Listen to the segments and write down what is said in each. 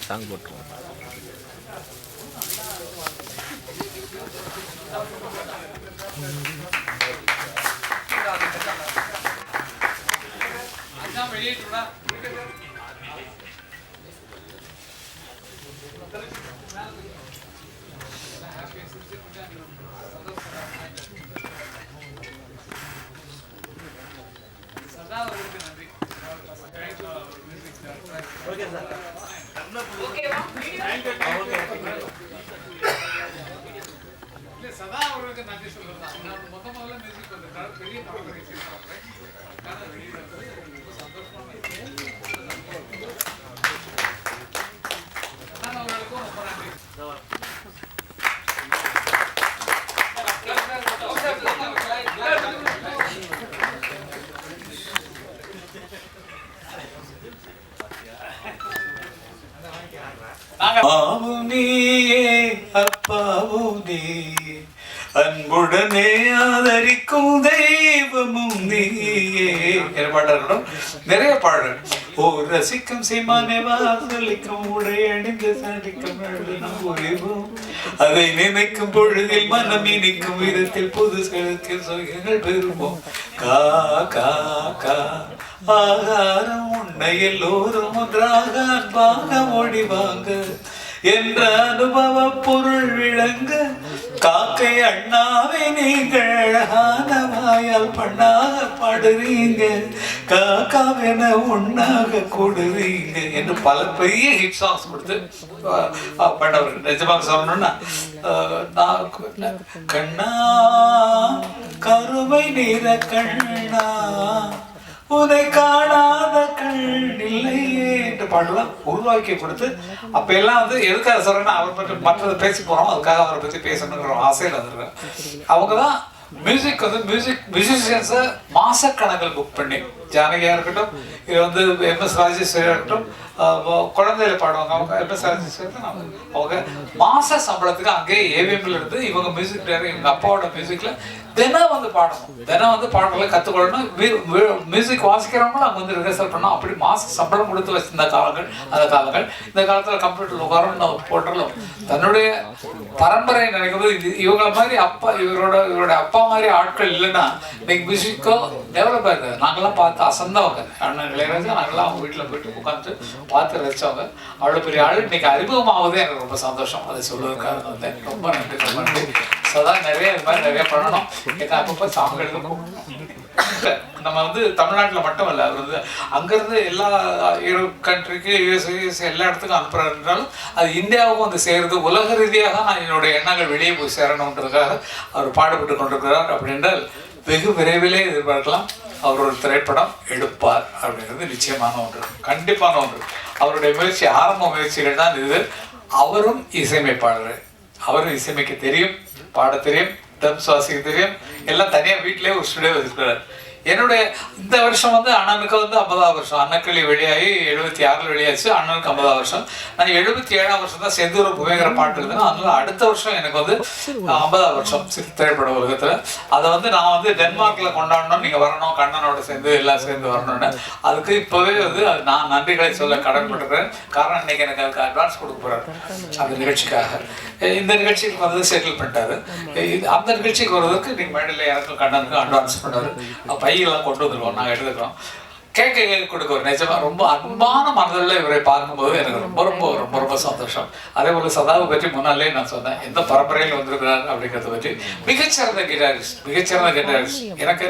Song போட்டுருவோம். சதா அவர்களுக்கு நன்றி சொல்றேன். முதல்ல மியூசிக் வந்துட்டாரு, பெரிய பரம்பரை சந்தோஷமான அவர்களுக்கும் ரொம்ப நன்றி. அம்மாவும் நீயே அப்பாவும் நீயே அன்புடனே ஆதரிக்கும் தெய்வமும் நீயே என பாடல்களும் நிறைய பாடல். ஓ ரசிக்கும் சீமானே வாசலிக்கும் உடை அணிந்து சாடிக்கும் உரிவோம் அதை நினைக்கும் பொழுதில் மனம் இனிக்கும் விதத்தில் புது செலுத்தி சொற்கள் பெறுவோம். கா கா கா ஆகாரம் உன்னை எல்லோரும் ஒன்றாக அன்பாக ஓடிவாங்க என்ற அனுபவ பொருள் விளங்க காக்கை அண்ணாவை நீங்கள் அழகான வாயால் பண்ணாக பாடுறீங்க காக்காவென ஒன்னாக கூடுறீங்க என்று பல பெரிய ஹிட் சாங்ஸ் கொடுத்து பண்ணவர். நிஜமாக சொல்லணும்னா கண்ணா கருமை நிற கண்ணா உதை காணாத கண் இல்லையே என்று பாடலாம் உருவாக்கி கொடுத்து அப்ப எல்லாம் வந்து எதுக்காக சொல்றேன்னா அவர் பற்றி மற்றதை பேசி போறோம், அதுக்காக அவரை பத்தி பேசணுங்கிற ஆசையில் வந்துருக்கேன். அவங்கதான் மியூசிக் வந்து மியூசிஷியன்ஸை மாசக்கணக்கில் புக் பண்ணி ஜானகியா இருக்கட்டும், இது வந்து MS ராஜேஸ்வரியா இருக்கட்டும், குழந்தையில பாடுவாங்க அவங்க MS ராஜேஸ்வரி அவங்க மாச சம்பளத்துக்கு அங்கேயே AVMல இருந்து இவங்க மியூசிக் டைரக்டர் இவங்க அப்பாவோட மியூசிக்ல தினம் வந்து பாடணும், தினம் வந்து பாடங்களை கற்றுக்கொள்ளணும். மியூசிக் வாசிக்கிறவங்களும் அங்கே வந்து ரிஹர்சல் பண்ணணும். அப்படி மாச சம்பளம் கொடுத்து வச்சிருந்த காலங்கள் அந்த காலங்கள். இந்த காலத்தில் கம்ப்யூட்டர் உட்காரம் போட்டாலும் தன்னுடைய பரம்பரை நினைக்கும்போது இவங்கள மாதிரி அப்பா இவரோட அப்பா மாதிரி ஆட்கள் இல்லைன்னா இன்னைக்கு மியூசிக்கோ டெவலப் ஆயிருக்காது. நாங்கள்லாம் பார்த்து அசந்தவங்க, அண்ணன் இளையராஜா நாங்கள்லாம் அவங்க வீட்டில் போயிட்டு உட்காந்து பார்த்து ரசிச்சவங்க. அவ்வளோ பெரிய ஆள் இன்னைக்கு அறிமுகமாவதே எனக்கு ரொம்ப சந்தோஷம். அதை சொல்வதற்காக வந்தேன். ரொம்ப நன்றி, ரொம்ப நன்றி. அதான் நிறைய இது மாதிரி நிறைய பண்ணணும். ஏன்னா அப்பப்போ சாமிகளுக்கும் நம்ம வந்து தமிழ்நாட்டில் மட்டும் இல்லை, அவர் வந்து அங்கேருந்து எல்லா கண்ட்ரிக்கு யூஎஸ் எல்லா இடத்துக்கும் அனுப்புறாருன்றாலும் அது இந்தியாவுக்கும் வந்து சேருது. உலக ரீதியாக நான் என்னுடைய எண்ணங்கள் வெளியே போய் சேரணுன்றதுக்காக அவர் பாடுபட்டு கொண்டிருக்கிறார். அப்படின்றால் வெகு விரைவிலே எதிர்பார்க்கலாம் அவர் ஒரு திரைப்படம் எடுப்பார் அப்படிங்கிறது நிச்சயமான ஒன்று, கண்டிப்பான ஒன்று. அவருடைய முயற்சி ஆரம்ப முயற்சிகள் தான் இது. அவரும் இசையமைப்பாளர், அவரும் இசையமைக்க தெரியும், பாட தெரியும், ட்ரம்ஸ் வாசிக்க தெரியும். எல்லாம் தனியாக வீட்டிலே ஒரு ஸ்டுடியோ வச்சுக்கிறார். என்னுடைய இந்த வருஷம் வந்து அண்ணனுக்கு வந்து 50ஆவது வருஷம். அன்னக்கிளி வெளியாகி 76 வெளியாச்சு. அண்ணனுக்கு 50ஆவது வருஷம். நான் 77ஆம் வருஷம் தான் செந்தூர புகைங்கிற பாட்டு எழுதுனேன். அதனால அடுத்த வருஷம் எனக்கு வந்து 50ஆவது வருஷம் திரைப்பட உலகத்தில். அதை வந்து நான் வந்து டென்மார்க்கில் கொண்டாடணும், நீங்கள் வரணும், கண்ணனோட சேர்ந்து எல்லாம் சேர்ந்து வரணும்னு. அதுக்கு இப்போவே வந்து அது நான் நன்றிகளை சொல்ல கடன்பட்டுருக்கிறேன். காரணம் இன்னைக்கு எனக்கு அதுக்கு அட்வான்ஸ் கொடுக்க போகிறார் அந்த நிகழ்ச்சிக்காக. இந்த நிகழ்ச்சிக்கு வந்து செட்டில் பண்ணிட்டாரு. அந்த நிகழ்ச்சிக்கு வருவதற்கு இன்னைக்கு மேடையில் எனக்கும் கண்ணனுக்கும் அட்வான்ஸ் பண்ணாரு. பையெல்லாம் கொண்டு வந்துடுவோம், நாங்கள் எடுத்துக்கிறோம். கேட்க கொடுக்குறோம். நிஜமா ரொம்ப அன்பான மனதில் இவரை பார்க்கும்போது எனக்கு ரொம்ப ரொம்ப ரொம்ப ரொம்ப சந்தோஷம். அதே போல சதாவை பற்றி முன்னாலே நான் சொன்னேன், எந்த பரம்பரையில் வந்திருக்கிறார் அப்படிங்கிறத பற்றி. மிகச்சிறந்த கிட்டாரிஸ்ட் எனக்கு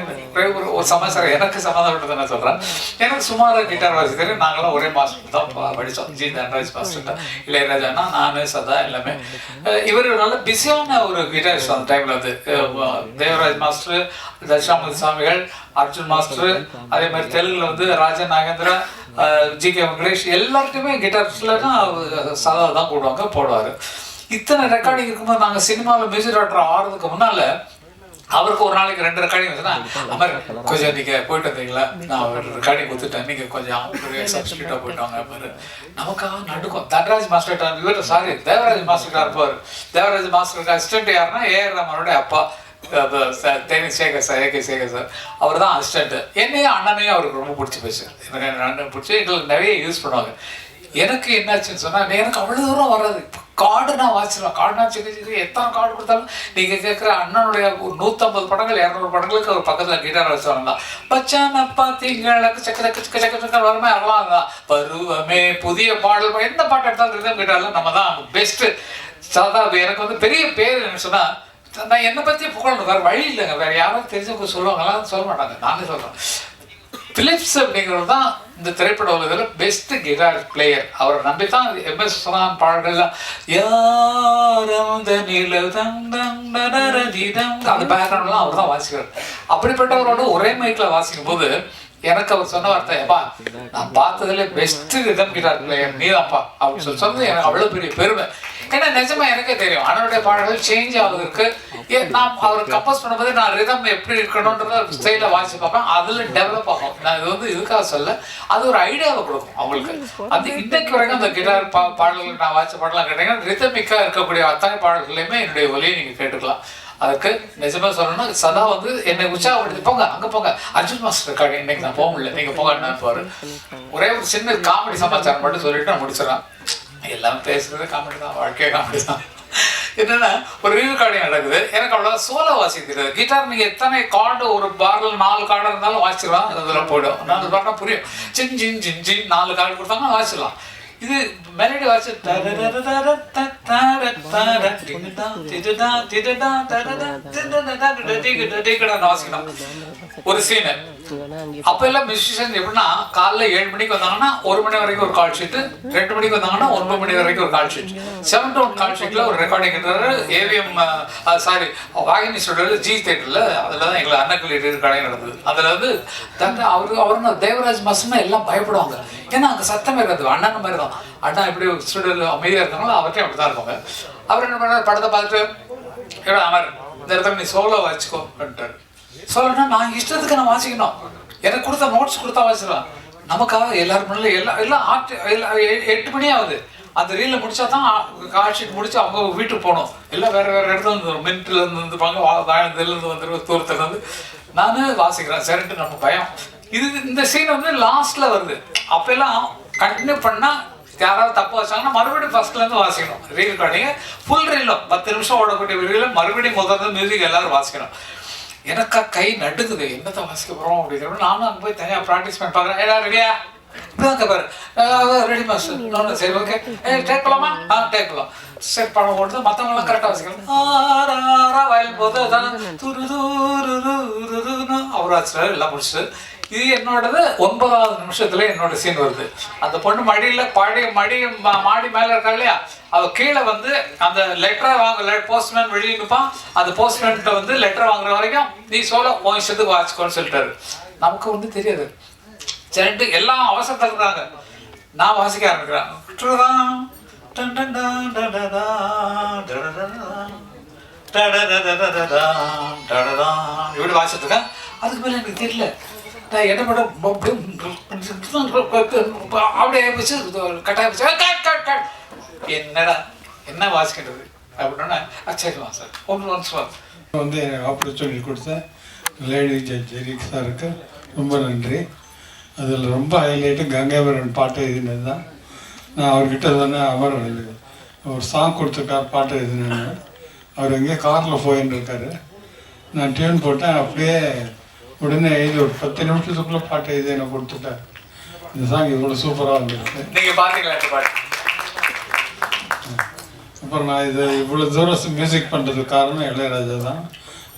ஒரு சமாச்சாரம் எனக்கு சம்மந்தப்பட்டதை நான் சொல்கிறேன். எனக்கு சுமாராக கிட்டார் வாசிக்கிறேன். நாங்களாம் ஒரே மாஸ்டர் தான் படித்தோம், ஜி தன்ராஜ் மாஸ்டர் தான். இளையராஜானா நான் சதா எல்லாமே. இவர் நல்ல பிஸியான ஒரு கிட்டாரிஸ்ட். அந்த டைமில் வந்து தேவராஜ் மாஸ்டர், தட்சிணாமூர்த்தி சுவாமிகள், அர்ஜுன் மாஸ்டர், அதே மாதிரி தெலுங்குல வந்து ராஜா நாகேந்திரா, GK வெங்கடேஷ், எல்லாருக்குமே கிட்டார்ஸ்லன்னா சதா தான் போடுவார். இத்தனை ரெக்கார்டிங் இருக்கும்போது நாங்கள் சினிமாவில் மியூசிக் டைரக்டர் ஆகிறதுக்கு முன்னால் அவருக்கு ஒரு நாளைக்கு 2 ரெக்கார்டிங் வச்சுன்னா, அம்மாரி கொஞ்சம் நீங்கள் போயிட்டு வந்தீங்களா, நான் ஒரு ரெக்கார்டிங் கொடுத்துட்டேன், நீங்கள் கொஞ்சம் சப்ஸ்டியூட்டாக போயிட்டாங்க மாதிரி நமக்காக நடுக்கும். தன்ராஜ் மாஸ்டர் இவர் சாரி தேவராஜ் மாஸ்டர்கார் இருப்பார். தேவராஜ் மாஸ்டருக்கு அசிஸ்டன்ட் யாருன்னா AR ரஹ்மானுடைய அப்பா சேகர் சார். அவர் தான் அசிஸ்டன்ட். என்னையும் அண்ணனையும் அவருக்கு ரொம்ப பிடிச்சி போச்சு. எனக்கு அண்ணன் பிடிச்சி எங்களுக்கு நிறைய யூஸ் பண்ணுவாங்க. எனக்கு என்னாச்சுன்னு சொன்னால் எனக்கு அவ்வளோ தூரம் வராது. கார்டு நான் வாசிடுவேன். கார்டு நான் சிக்க எத்தனை கார்டு கொடுத்தாலும் நீங்கள் கேட்குற அண்ணனுடைய 150 படங்கள் 200 படங்களுக்கு ஒரு பக்கத்தில் கிட்டார் வச்சுவாங்க. பச்சான் அப்பா திங்களுக்கு சக்க சக்க சக்க சக்க சக்க வருமே அதெல்லாம் தான் பருவமே புதிய பாடல் எந்த பாட்டு எடுத்தாலும் ரிதம் கிட்டாரில் நம்ம தான் பெஸ்ட்டு. சாதா எனக்கு வந்து பெரிய பேர் என்ன சொன்னால் நான் என்னை பற்றி புகழணும், வேறு வழி இல்லைங்க. வேறு யாரும் தெரிஞ்சவங்க சொல்லுவாங்கலாம் சொல்ல மாட்டாங்க, நானே சொல்கிறேன். பிலிப்ஸ் அப்படிங்கிறது தான் இந்த திரைப்பட உலகத்தில் பெஸ்ட்டு கிட்டார் பிளேயர். அவரை நம்பி தான் எம்எஸ் விஸ்வநாதன் பாடல்கள்லாம் அந்த பேக்ரவுண்ட்லாம் அவர் தான் வாசிக்கிறார். அப்படிப்பட்டவரோட ஒரே மைக்கில் வாசிக்கும் போது எனக்கு அவர் சொன்ன வார்த்தை, எப்பா நான் பார்த்ததுல பெஸ்ட் ரிதம் கிட்டார் பிளேயர் நீதான்ப்பா அப்படின்னு சொன்னது எனக்கு அவ்வளோ பெரிய பெருமை. ஏன்னா நிஜமா எனக்கே தெரியும் அண்ணனுடைய பாடல்கள் சேஞ்ச் ஆகுதுக்கு. நான் அவர் கம்போஸ் பண்ணும்போது நான் ரிதம் எப்படி இருக்கணும்ன்றத ஸ்டைல வாசி பார்ப்பேன், அதில் டெவலப் ஆகும். நான் இது வந்து இதுக்காக சொல்ல, அது ஒரு ஐடியாவை கொடுக்கும் அவங்களுக்கு. அது இன்னைக்கு வரைக்கும் அந்த கிட்டார் பாடல்கள் நான் வாசிச்ச பாடலாம் கேட்டீங்கன்னா ரிதமிக்காக இருக்கக்கூடிய அத்தனை பாடல்களையுமே என்னுடைய ஒலியை நீங்கள் கேட்டுக்கலாம். அதுக்கு நிஜமா சொல்லணும்னா சதா வந்து என்னை உற்சாகப்படுத்தி போங்க அங்கே போங்க அர்ஜுன் மாஸ்டர் இருக்காங்க இன்னைக்கு நான் போக முடியல நீங்கள் போங்க பாரு. ஒரே ஒரு சின்ன காமெடி சமாச்சாரம் மட்டும் சொல்லிட்டு நான் முடிச்சிடறேன். எல்லாம் பேசுறது காமெடி தான், வாழ்க்கையே காமெடி தான். என்னன்னா ஒரு ரீகார்டிங் நடக்குது, எனக்கு அவ்வளோ சோலோ வாசிக்கிறது. கிட்டார் நீங்கள் எத்தனை கார்டு ஒரு பாரில் 4 கார்டு இருந்தாலும் வாசிச்சிடலாம், அதெல்லாம் போய்டும். 4 கார்டுனா புரியும். சின் ஜின் ஜின் ஜின் 4 கார்டு கொடுத்தாங்கன்னா வாசிடலாம். இது மெலடி வாசி வாசிக்கணும். ஒரு சீனு அப்ப எல்லாம் மியூசிஷியன் எப்படின்னா காலைல 7 மணிக்கு வந்தாங்கன்னா 1 மணி வரைக்கும் ஒரு கால் ஷீட், 2 மணிக்கு வந்தாங்கன்னா 9 மணி வரைக்கும் ஒரு கால் ஷீட். 7 to 1 கால் ஷீட்ல ஒரு ரெக்கார்டிங் ஏவிஎம் சாரி வாகினி ஸ்டுடியோல ஜி தியேட்டர்ல அதுல தான் எங்களை அன்னக்கிளி ரெக்கார்டிங் நடந்தது. அதுல வந்து அவரு தேவராஜ் மாஸ்டர்னா எல்லாம் பயப்படுவாங்க, ஏன்னா அங்கே சத்தமே இருக்காது. அண்ணன் மாதிரி தான், அண்ணா இப்படி ஸ்டுடியோவில் அமைதியாக இருக்காங்களோ அவர்கிட்ட அப்படி தான் இருப்பாங்க. அவர் என்ன பண்ணார், படத்தை பார்த்துட்டு ஏடா அமர் இந்த இடத்துல நீ சோலோ வச்சுக்கோ அப்படின்ட்டாரு. சோலோனா நான் இஷ்டத்துக்கு நான் வாசிக்கணும், எனக்கு கொடுத்த நோட்ஸ் கொடுத்தா வாசிக்கலாம். நமக்காக எல்லாரும் முன்னாடி எல்லாம் 8 மணி ஆகுது. அந்த ரீலில் முடிச்சா தான் கால் ஷீட் முடிச்சு அவங்க வீட்டுக்கு போகணும். எல்லாம் வேறு வேறு இடத்துல இருந்து மின்ட்ல இருந்து வந்துருப்பாங்க, வாழந்திலேருந்து வந்துரு தூரத்துலேருந்து. நான் வாசிக்கிறேன் சரின்ட்டு நம்ம பயம். இந்த சீன் வந்து லாஸ்ட்ல வருது. அப்பெல்லாம் கண்டினியூ பண்ணா யாராவது தப்பு வச்சாங்கன்னா மறுபடியும் ஃபர்ஸ்ட்ல இருந்து வாசிக்கணும். ரீல் ரெக்கார்டிங் ஃபுல் ரீலும் 10 நிமிஷம் ஓடக்கூடிய ரீல மறுபடியும் முதல்ல மியூசிக் எல்லாரும் வாசிக்கணும். எனக்கா கை நடுக்குது, என்னத்தை வாசிக்க போறோம் அப்படிங்கிற. நானும் அங்கே போய் தனியாக ப்ராக்டிஸ் பண்ணி பார்க்குறேன். எல்லாரும் ரெடியா இப்படிதான் பாரு ரெடி மாஸ்டர். சரி ஓகே டேக் பண்ணலாமா? டேக் பண்ணலாம். சரி படம் போட்டு மற்றவங்களாம் கரெக்டாக வாசிக்கணும். வயல் போது அதான் அவர் ஆச்சு எல்லாம் முடிச்சுட்டு இது என்னோடது 9வது நிமிஷத்துல என்னோட சீன் வருது. அந்த பொண்ணு மடியில மாடி மேல இருக்கா இல்லையா, அவ கீழே வந்து அந்த லெட்டரை வாங்க போஸ்ட்மேன் வெளியே நிற்பான். அந்த போஸ்ட்மேன்கிட்ட வந்து லெட்டர் வாங்குற வரைக்கும் நீ சோலோ உன் இஷ்டத்துக்கு வாசிக்கோன்னு சொல்லிட்டாரு. நமக்கு ஒன்றும் தெரியாது. சரின்ட்டு எல்லாம் அவசரத்தில் இருக்கிறாங்க, நான் வாசிக்க ஆரம்பிக்கிறேன். இப்படி வாசிட்டுருக்கேன். அதுக்கு மேலே எனக்கு தெரியல நான் என்ன பண்ண அப்படியே வச்சு கட்டாய என்னடா என்ன வாசிக்கின்றது அப்படின்னா சரிமா சார் ஒன்று வந்து ஆப்பர்ச்சுனிட்டி கொடுத்த லேடி ஜட்ஜ் எரிக் சாருக்கு ரொம்ப நன்றி. அதில் ரொம்ப ஹைலைட்டு கங்கைவரன் பாட்டு எழுதினது தான். நான் அவர்கிட்ட சொன்னேன், அவர் ஒரு சாங் கொடுத்துருக்கார் பாட்டு எழுதினேன்னு. அவர் எங்கேயோ காரில் போயின்னு இருக்காரு. நான் டியூன் போட்டேன், அப்படியே உடனே எழுதி ஒரு 10 நிமிஷத்துக்குள்ளே பாட்டு எழுதி எனக்கு கொடுத்துட்டார். இந்த சாங் இவ்வளோ சூப்பராக இருந்துருக்கு. நீங்கள் பார்த்தீங்களா இந்த பாட்டு? அப்புறம் நான் இதை இவ்வளோ தூரம் மியூசிக் பண்ணுறதுக்கு காரணம் இளையராஜா தான்.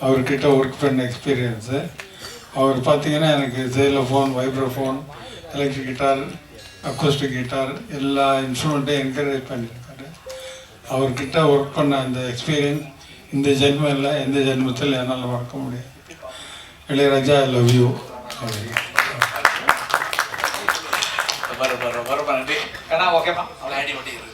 அவர்கிட்ட ஒர்க் பண்ண எக்ஸ்பீரியன்ஸு. அவர் பார்த்தீங்கன்னா எனக்கு xylophone, vibraphone, electric guitar, acoustic guitar எல்லா இன்ஸ்ட்ருமெண்ட்டையும் என்கரேஜ் பண்ணியிருக்காரு. அவர்கிட்ட ஒர்க் பண்ண அந்த எக்ஸ்பீரியன்ஸ் இந்த ஜென்மம் இல்லை, எந்த ஜென்மத்தில் என்னால் மறக்க முடியும். Ilaiyaraaja I love you. ரொம்ப நன்றி. ஏன்னா ஓகேப்பா அவ்வளோ ஐடி பண்ணி இருக்கு.